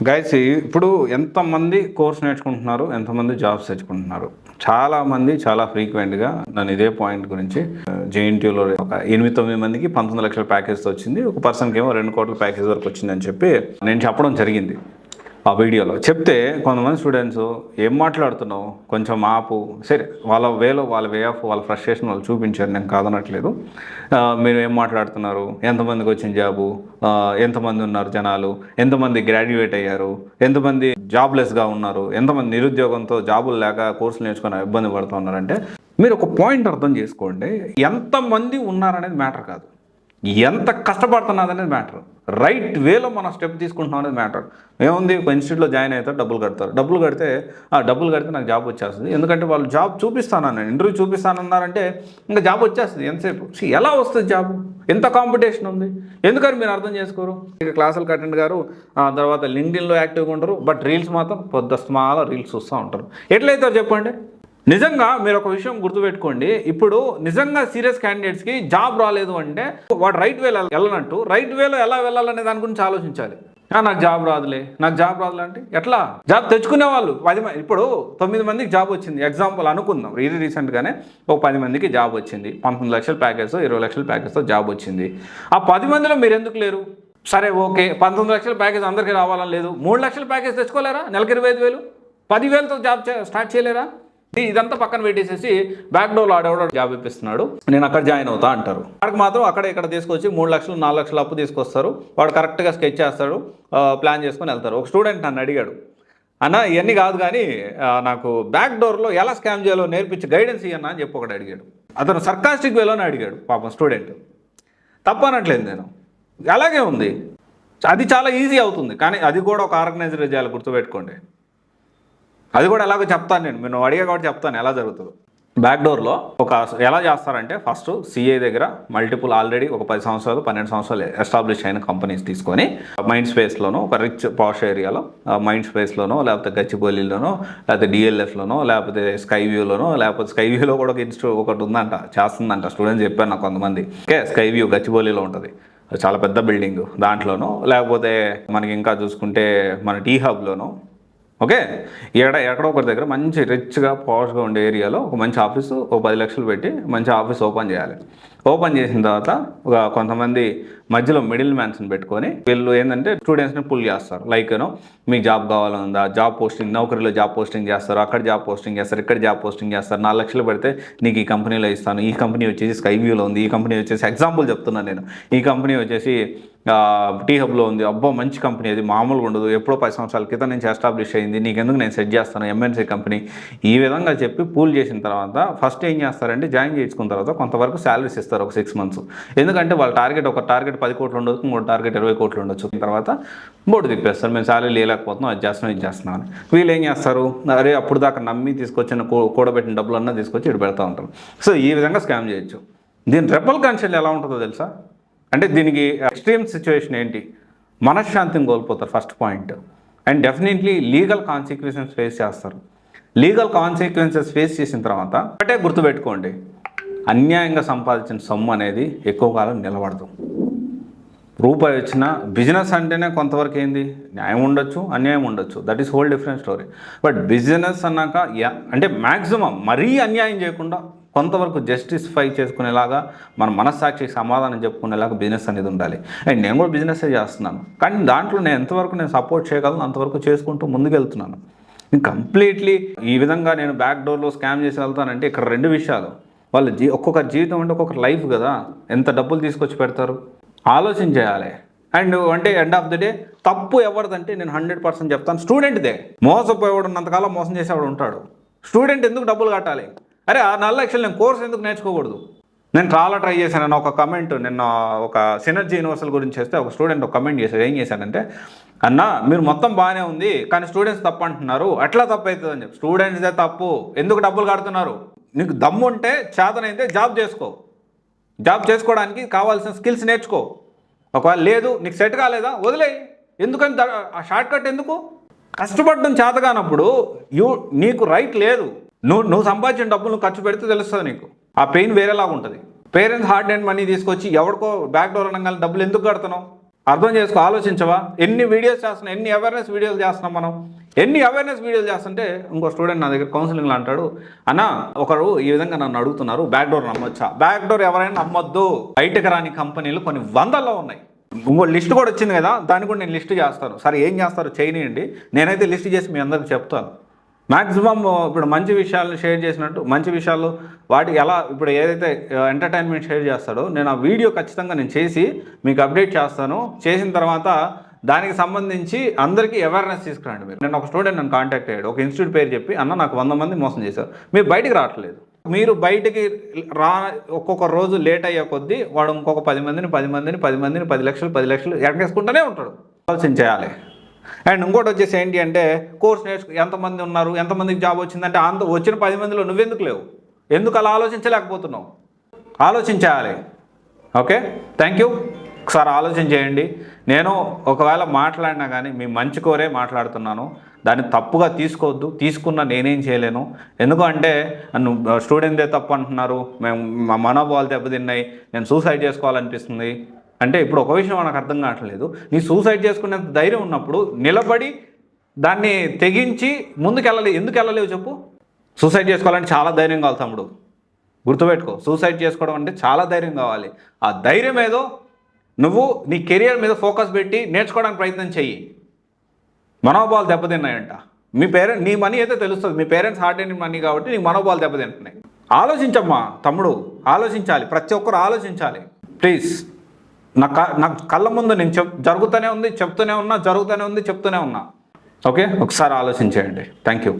Guys ఇప్పుడు ఎంతమంది course నేర్చుకుంటున్నారు, ఎంతమంది జాబ్స్ తెచ్చుకుంటున్నారు? చాలామంది చాలా ఫ్రీక్వెంట్గా నన్ను ఇదే పాయింట్ గురించి జేఎన్టీయూలో ఒక 8-9 మందికి 19 లక్షల ప్యాకేజ్తో వచ్చింది, ఒక పర్సన్కి ఏమో 2 కోట్ల ప్యాకేజ్ వరకు వచ్చిందని చెప్పి నేను చెప్పడం జరిగింది ఆ వీడియోలో. చెప్తే కొంతమంది స్టూడెంట్స్ ఏం మాట్లాడుతున్నావు, కొంచెం ఆపు, సరే వాళ్ళ వే ఆఫ్ వాళ్ళ ఫ్రస్ట్రేషన్ వాళ్ళు చూపించారు, నేను కాదనట్లేదు. మీరు ఏం మాట్లాడుతున్నారు, ఎంతమందికి వచ్చిన జాబు, ఎంతమంది ఉన్నారు జనాలు, ఎంతమంది గ్రాడ్యుయేట్ అయ్యారు, ఎంతమంది జాబ్లెస్గా ఉన్నారు, ఎంతమంది నిరుద్యోగంతో జాబులు లేక కోర్సులు నేర్చుకుని ఇబ్బంది పడుతూ ఉన్నారంటే, మీరు ఒక పాయింట్ అర్థం చేసుకోండి. ఎంతమంది ఉన్నారనేది మ్యాటర్ కాదు, ఎంత కష్టపడుతున్నది అనేది మ్యాటర్. రైట్ వేలో మనం స్టెప్ తీసుకుంటున్నాం అనేది మ్యాటర్. ఏముంది, ఒక ఇన్స్టిట్యూట్లో జాయిన్ అవుతారు, డబ్బులు కడితే నాకు జాబ్ వచ్చేస్తుంది. ఎందుకంటే వాళ్ళు జాబ్ చూపిస్తానని, ఇంటర్వ్యూ చూపిస్తానన్నారంటే ఇంకా జాబ్ వచ్చేస్తుంది ఎంతసేపు. ఎలా వస్తుంది జాబ్? ఎంత కాంపిటీషన్ ఉంది, ఎందుకని మీరు అర్థం చేసుకోరు? ఇక క్లాసులకు అటెండ్ గారు, తర్వాత లింక్డ్ఇన్లో యాక్టివ్గా ఉంటారు, బట్ రీల్స్ మాత్రం పొద్దుస్తమాల రీల్స్ చూస్తూ ఉంటారు. ఎట్లయితే చెప్పండి. నిజంగా మీరు ఒక విషయం గుర్తుపెట్టుకోండి, ఇప్పుడు నిజంగా సీరియస్ క్యాండిడేట్స్కి జాబ్ రాలేదు అంటే వాడు రైట్ వేలో వెళ్ళనట్టు, రైట్ వేలో ఎలా వెళ్ళాలనే దాని గురించి ఆలోచించాలి. నాకు జాబ్ రాదులే అంటే ఎట్లా? జాబ్ తెచ్చుకునే వాళ్ళు 10 మంది, ఇప్పుడు 9 మందికి జాబ్ వచ్చింది ఎగ్జాంపుల్ అనుకుందాం. రీసెంట్గానే ఒక 10 మందికి జాబ్ వచ్చింది, 19 లక్షల ప్యాకేజ్తో 20 లక్షల ప్యాకేజ్తో జాబ్ వచ్చింది. ఆ 10 మందిలో మీరు ఎందుకు లేరు? సరే ఓకే, 19 లక్షల ప్యాకేజ్ అందరికీ రావాలని లేదు, 3 లక్షల ప్యాకేజ్ తెచ్చుకోలేరా? నెలకి 25,000, 10,000తో జాబ్ స్టార్ట్ చేయలేరా? ఇదంతా పక్కన పెట్టేసేసి బ్యాక్డోర్లో ఆడేవాడు జాబ్ ఇప్పిస్తున్నాడు, నేను అక్కడ జాయిన్ అవుతా అంటారు. వాడికి మాత్రం అక్కడ ఇక్కడ తీసుకొచ్చి 3 లక్షలు 4 లక్షలు అప్పు తీసుకొస్తారు. వాడు కరెక్ట్గా స్కెచ్ చేస్తాడు, ప్లాన్ చేసుకొని వెళ్తారు. ఒక స్టూడెంట్ నన్ను అడిగాడు, అన్న ఇవన్నీ కాదు కానీ నాకు బ్యాక్డోర్లో ఎలా స్కామ్ చేయాలో నేర్పించి గైడెన్స్ ఇవ్వన్నా అని చెప్పి ఒకటి అడిగాడు. అతను సర్కాస్టిక్ వేలోనే అడిగాడు పాపం స్టూడెంట్. తప్పనట్లేదు నేను, అలాగే ఉంది. అది చాలా ఈజీ అవుతుంది, కానీ అది కూడా ఒక ఆర్గనైజర్ చేయాలి, గుర్తుపెట్టుకోండి. అది కూడా ఎలాగో చెప్తాను నేను, మీరు అడిగా కాబట్టి చెప్తాను ఎలా జరుగుతుందో. బ్యాక్డోర్లో ఎలా చేస్తారంటే, ఫస్ట్ సిఏ దగ్గర మల్టిపుల్ ఆల్రెడీ ఒక 10 సంవత్సరాలు 12 సంవత్సరాలు ఎస్టాబ్లిష్ అయిన కంపెనీస్ తీసుకొని మైండ్ స్పేస్లోనో, ఒక రిచ్ పాష్ ఏరియాలో మైండ్ స్పేస్లోనో, లేకపోతే గచ్చిబౌలిలోనో, లేకపోతే డిఎల్ఎఫ్లోనో, లేకపోతే స్కైవ్యూలోనో, లేకపోతే స్కైవ్యూలో కూడా ఒక ఇన్స్టిట్యూట్ ఒకటి ఉందంట, చేస్తుందంట. స్టూడెంట్స్ చెప్పాను నాకు కొంతమంది. ఓకే, స్కైవ్యూ గచ్చిబౌలిలో ఉంటుంది, చాలా పెద్ద బిల్డింగ్, దాంట్లోనో, లేకపోతే మనకి ఇంకా చూసుకుంటే మన టీ హబ్లోనో. ఓకే, ఎక్కడో ఒకరి దగ్గర మంచి రిచ్గా పాష్గా ఉండే ఏరియాలో ఒక మంచి ఆఫీసు, ఒక 10 లక్షలు పెట్టి మంచి ఆఫీస్ ఓపెన్ చేయాలి. ఓపెన్ చేసిన తర్వాత ఒక కొంతమంది మధ్యలో మిడిల్ మ్యాన్స్ని పెట్టుకొని వీళ్ళు ఏంటంటే స్టూడెంట్స్ని పుల్ చేస్తారు. లైక్ మీకు జాబ్ కావాలనుందా, జాబ్ పోస్టింగ్, నౌకరీలో జాబ్ పోస్టింగ్ చేస్తారు, అక్కడ జాబ్ పోస్టింగ్ చేస్తారు, ఇక్కడ జాబ్ పోస్టింగ్ చేస్తారు. 4 లక్షలు పెడితే నీకు ఈ కంపెనీలో ఇస్తాను, ఈ కంపెనీ వచ్చేసి స్కైవ్యూలో ఉంది, ఈ కంపెనీ వచ్చేసి ఎగ్జాంపుల్ చెప్తున్నాను నేను, ఈ కంపెనీ వచ్చేసి టీ హబ్లో ఉంది, అబ్బో మంచి కంపెనీ, అది మామూలుగా ఉండదు, ఎప్పుడో 10 సంవత్సరాల క్రితం నుంచి ఎస్టాబ్లిష్ అయింది, నీకెందుకు నేను సెట్ చేస్తాను, ఎంఎన్సీ కంపెనీ. ఈ విధంగా చెప్పి పూల్ చేసిన తర్వాత ఫస్ట్ ఏం చేస్తారంటే, జాయిన్ చేసుకున్న తర్వాత కొంతవరకు శాలరీస్ ఇస్తారు ఒక 6 months. ఎందుకంటే వాళ్ళ ఒక టార్గెట్ 10 కోట్లు ఉండొచ్చు, ఇంకోటి టార్గెట్ 20 కోట్లు ఉండొచ్చు. తర్వాత బోర్డు తిప్పేస్తారు, మేము శాలరీ లేకపోతున్నాం, అది చేస్తున్నాం, ఇది చేస్తున్నాం అని. వీళ్ళు ఏం చేస్తారు, అరే అప్పుడు దాకా నమ్మి తీసుకొచ్చిన కూడబెట్టిన డబ్బులు అన్నా తీసుకొచ్చి ఇటు పెడతా ఉంటారు. సో ఈ విధంగా స్కామ్ చేయొచ్చు. దీని రెపల్ కన్సెల్ ఎలా ఉంటుందో తెలుసా? అంటే దీనికి ఎక్స్ట్రీమ్ సిచ్యువేషన్ ఏంటి, మనశ్శాంతిని కోల్పోతారు first point. And definitely legal consequences face చేస్తారు. లీగల్ కాన్సిక్వెన్సెస్ ఫేస్ చేసిన తర్వాత ఒకటే గుర్తుపెట్టుకోండి, అన్యాయంగా సంపాదించిన సొమ్ము అనేది ఎక్కువ కాలం నిలబడదు. రూపాయి వచ్చిన బిజినెస్ అంటేనే కొంతవరకు ఏంది, న్యాయం ఉండొచ్చు, అన్యాయం ఉండొచ్చు, that is whole different story. But business అన్నాక అంటే మ్యాక్సిమం మరీ అన్యాయం చేయకుండా కొంతవరకు జస్టిస్ఫై చేసుకునేలాగా మన మనస్సాక్షికి సమాధానం చెప్పుకునేలాగా బిజినెస్ అనేది ఉండాలి. అండ్ నేను కూడా బిజినెస్సే చేస్తున్నాను, కానీ దాంట్లో నేను ఎంతవరకు నేను సపోర్ట్ చేయగలను అంతవరకు చేసుకుంటూ ముందుకెళ్తున్నాను. కంప్లీట్లీ ఈ విధంగా నేను బ్యాక్డోర్లో స్కామ్ చేసి వెళ్తానంటే ఇక్కడ 2 విషయాలు. వాళ్ళ ఒక్కొక్క జీవితం అంటే ఒక్కొక్క లైఫ్ కదా, ఎంత డబ్బులు తీసుకొచ్చి పెడతారు ఆలోచన చేయాలి. అండ్ అంటే ఎండ్ ఆఫ్ ది డే తప్పు ఎవరిదంటే నేను 100% చెప్తాను, స్టూడెంట్దే. మోసపోయేవాడు ఉన్నంతకాలం మోసం చేసేవాడు ఉంటాడు. స్టూడెంట్ ఎందుకు డబ్బులు కట్టాలి? అరే ఆ 4 లక్షలు నేను కోర్స్ ఎందుకు నేర్చుకోకూడదు? నేను చాలా ట్రై చేశాను. ఒక కమెంట్ నిన్న ఒక సినర్జీ యూనివర్సల్ గురించి చేస్తే ఒక స్టూడెంట్ ఒక కమెంట్ చేశాడు. ఏం చేశానంటే, అన్న మీరు మొత్తం బాగానే ఉంది కానీ స్టూడెంట్స్ తప్పు అంటున్నారు, అట్లా తప్పు అవుతుంది అని చెప్పి. స్టూడెంట్స్దే తప్పు, ఎందుకు డబ్బులు కడుతున్నారు? నీకు దమ్ము ఉంటే చేతనైతే జాబ్ చేసుకో, జాబ్ చేసుకోవడానికి కావాల్సిన స్కిల్స్ నేర్చుకో. ఒకవేళ లేదు, నీకు సెట్ కాలేదా, వదిలేయి. ఎందుకని ఆ షార్ట్ కట్ ఎందుకు? కష్టపడడం చేత కానప్పుడు నీకు రైట్ లేదు. నువ్వు సంపాదించిన డబ్బులు నువ్వు ఖర్చు పెడితే తెలుస్తుంది నీకు. ఆ పెయిన్ వేరేలాగా ఉంటుంది. పేరెంట్స్ హార్డ్ అండ్ మనీ తీసుకొచ్చి ఎవరికో బ్యాక్డోర్ అనగానే డబ్బులు ఎందుకు కడుతున్నావు? అర్థం చేసుకో, ఆలోచించవా? ఎన్ని వీడియోస్ చేస్తున్నాం, ఎన్ని అవేర్నెస్ వీడియోలు చేస్తున్నాం మనం, ఎన్ని అవేర్నెస్ వీడియోలు చేస్తుంటే ఇంకో స్టూడెంట్ నా దగ్గర కౌన్సిలింగ్లో అంటాడు, అన్న ఒకరు ఈ విధంగా నన్ను అడుగుతున్నారు, బ్యాక్ డోర్ నమ్మొచ్చా? బ్యాక్ డోర్ ఎవరైనా నమ్మొద్దు. బయటకు రాని కంపెనీలు కొన్ని వందల్లో ఉన్నాయి. ఇంకో లిస్ట్ కూడా వచ్చింది కదా, దాన్ని కూడా నేను లిస్ట్ చేస్తాను. సరే ఏం చేస్తారో చేయనియండి, నేనైతే లిస్ట్ చేసి మీ అందరికి చెప్తాను. మ్యాక్సిమం ఇప్పుడు మంచి విషయాలను షేర్ చేసినట్టు మంచి విషయాలు వాటికి ఎలా ఇప్పుడు ఏదైతే ఎంటర్టైన్మెంట్ షేర్ చేస్తాడో నేను ఆ వీడియో ఖచ్చితంగా నేను చేసి మీకు అప్డేట్ చేస్తాను. చేసిన తర్వాత దానికి సంబంధించి అందరికీ అవేర్నెస్ తీసుకురండి మీరు. నేను ఒక స్టూడెంట్ నన్ను కాంటాక్ట్ అయ్యాడు, ఒక ఇన్స్టిట్యూట్ పేరు చెప్పి, అన్న నాకు 100 మంది మోసం చేశారు, మీరు బయటికి రావట్లేదు. మీరు బయటికి ఒక్కొక్క రోజు లేట్ అయ్యే కొద్దీ వాడు ఇంకొక 10 మందిని 10 లక్షలు ఎక్కడేసుకుంటూనే ఉంటాడు. ఆలోచించేయాలి. అండ్ ఇంకోటి వచ్చేసి ఏంటి అంటే కోర్స్ ఎంతమంది ఉన్నారు, ఎంతమందికి జాబ్ వచ్చిందంటే అంత వచ్చిన 10 మందిలో నువ్వెందుకు లేవు? ఎందుకు అలా ఆలోచించలేకపోతున్నావు? ఆలోచించాలి. Okay, thank you. ఒకసారి ఆలోచన చేయండి. నేను ఒకవేళ మాట్లాడినా కానీ మీ మంచి కోరే మాట్లాడుతున్నాను, దాన్ని తప్పుగా తీసుకోవద్దు. తీసుకున్నా నేనేం చేయలేను. ఎందుకంటే నన్ను స్టూడెంట్దే తప్పు అంటున్నారు, మా మనోభావాలు దెబ్బతిన్నాయి, నేను సూసైడ్ చేసుకోవాలనిపిస్తుంది అంటే ఇప్పుడు ఒక విషయం నాకు అర్థం కావట్లేదు. నీ సూసైడ్ చేసుకునేంత ధైర్యం ఉన్నప్పుడు నిలబడి దాన్ని తెగించి ఎందుకు వెళ్ళలేవు చెప్పు? సూసైడ్ చేసుకోవాలంటే చాలా ధైర్యం కావాలి తమ్ముడు, గుర్తుపెట్టుకో. సూసైడ్ చేసుకోవడం అంటే చాలా ధైర్యం కావాలి. ఆ ధైర్యం ఏదో నువ్వు నీ కెరియర్ మీద ఫోకస్ పెట్టి నేర్చుకోవడానికి ప్రయత్నం చెయ్యి. మనోభావాలు దెబ్బతిన్నాయంట. నీ మనీ అయితే తెలుస్తుంది, మీ పేరెంట్స్ హార్డ్ ఎర్నింగ్ మనీ కాబట్టి నీకు మనోభావాలు దెబ్బతింటున్నాయి. ఆలోచించమ్మా తమ్ముడు, ఆలోచించాలి. ప్రతి ఒక్కరు ఆలోచించాలి ప్లీజ్. నా కళ్ళ ముందు నేను జరుగుతూనే ఉంది, చెప్తూనే ఉన్నా. ఓకే, ఒకసారి ఆలోచించేయండి. Thank you.